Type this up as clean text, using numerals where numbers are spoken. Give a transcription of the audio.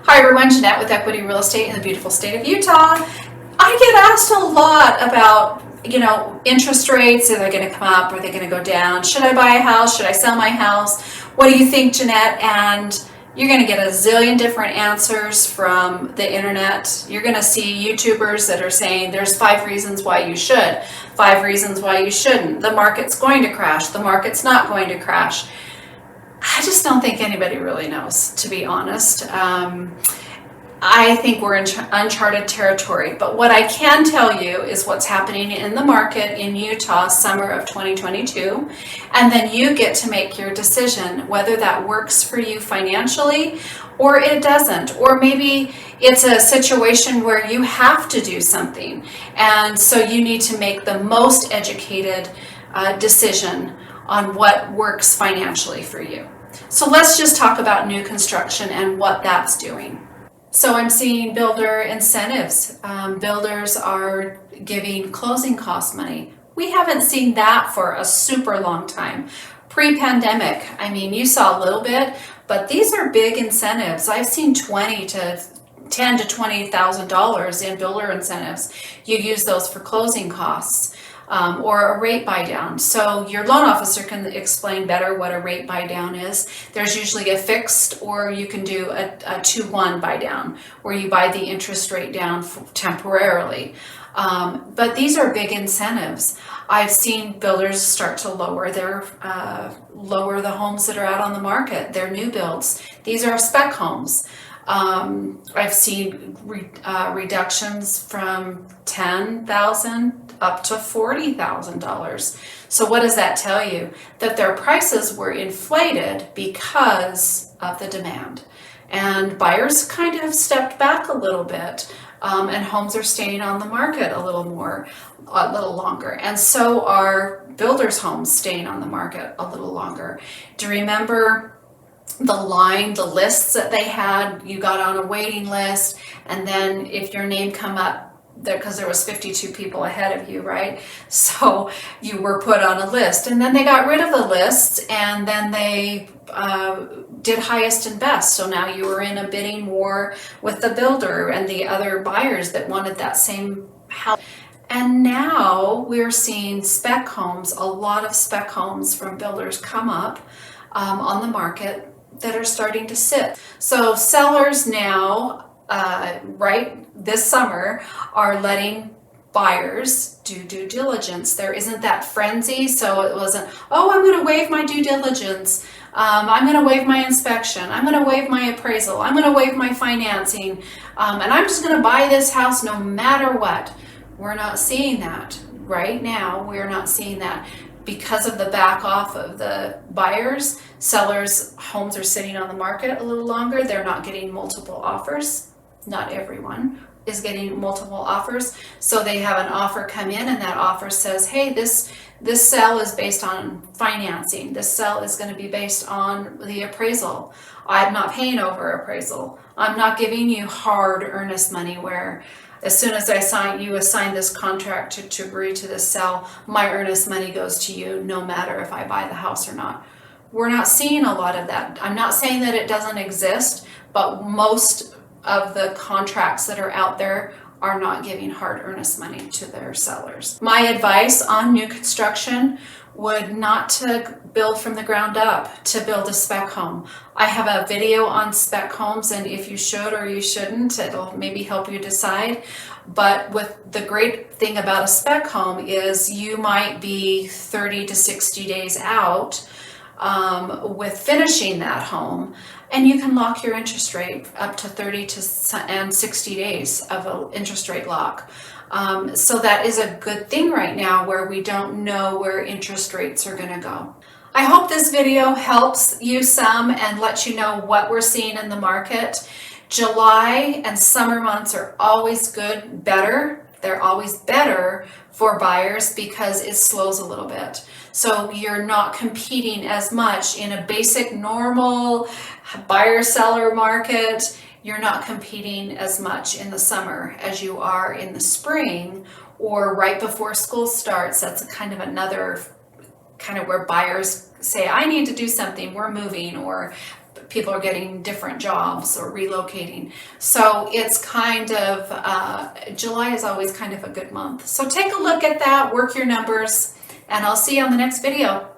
Hi everyone, Janette with Equity Real Estate in the beautiful state of Utah. I get asked a lot about, interest rates. Are they going to come up? Are they going to go down? Should I buy a house? Should I sell my house? What do you think, Janette? And you're going to get a zillion different answers from the internet. You're going to see YouTubers that are saying there's 5 reasons why you should, 5 reasons why you shouldn't. The market's going to crash. The market's not going to crash. I just don't think anybody really knows, to be honest. I think we're in uncharted territory, but what I can tell you is what's happening in the market in Utah summer of 2022, and then you get to make your decision whether that works for you financially or it doesn't, or maybe it's a situation where you have to do something, and so you need to make the most educated decision on what works financially for you. So let's just talk about new construction and what that's doing. So I'm seeing builder incentives. Builders are giving closing cost money. We haven't seen that for a super long time. Pre-pandemic, you saw a little bit, but these are big incentives. I've seen $10,000 to $20,000 in builder incentives. You use those for closing costs. Or a rate buy down. So your loan officer can explain better what a rate buy down is. There's usually a fixed, or you can do a 2-1 buy down, where you buy the interest rate down temporarily. But these are big incentives. I've seen builders start to lower the homes that are out on the market, their new builds. These are spec homes. I've seen reductions from $10,000 up to $40,000. So what does that tell you? That their prices were inflated because of the demand. And buyers kind of stepped back a little bit, and homes are staying on the market a little longer. And so are builders' homes staying on the market a little longer. Do you remember the lists that they had? You got on a waiting list, and then if your name come up, because there was 52 people ahead of you, right? So you were put on a list, and then they got rid of the list, and then they did highest and best. So now you were in a bidding war with the builder and the other buyers that wanted that same house. And now we're seeing spec homes, a lot of spec homes from builders come up on the market that are starting to sit. So sellers now, right this summer, are letting buyers do due diligence. There isn't that frenzy, so it wasn't, oh, I'm going to waive my due diligence, I'm going to waive my inspection, I'm going to waive my appraisal, I'm going to waive my financing, and I'm just going to buy this house no matter what. We're not seeing that right now. We're not seeing that. Because of the back off of the buyers, sellers' homes are sitting on the market a little longer. They're not getting multiple offers. Not everyone is getting multiple offers. So they have an offer come in, and that offer says, hey, this sale is based on financing. This sale is going to be based on the appraisal. I'm not paying over appraisal. I'm not giving you hard earnest money where as soon as you assign this contract to agree to this sale, my earnest money goes to you no matter if I buy the house or not. We're not seeing a lot of that. I'm not saying that it doesn't exist, but most of the contracts that are out there are not giving hard earnest money to their sellers. My advice on new construction would not to build from the ground up, to build a spec home. I have a video on spec homes, and if you should or you shouldn't, it'll maybe help you decide. But with the great thing about a spec home is you might be 30 to 60 days out with finishing that home, and you can lock your interest rate up to 30 and 60 days of an interest rate lock. So that is a good thing right now, where we don't know where interest rates are going to go. I hope this video helps you some and lets you know what we're seeing in the market. July and summer months are always better. They're always better for buyers because it slows a little bit. So you're not competing as much in a basic normal buyer-seller market. You're not competing as much in the summer as you are in the spring or right before school starts. That's another kind of where buyers say, I need to do something, we're moving, or people are getting different jobs or relocating. So it's kind of, July is always kind of a good month. So take a look at that, work your numbers, and I'll see you on the next video.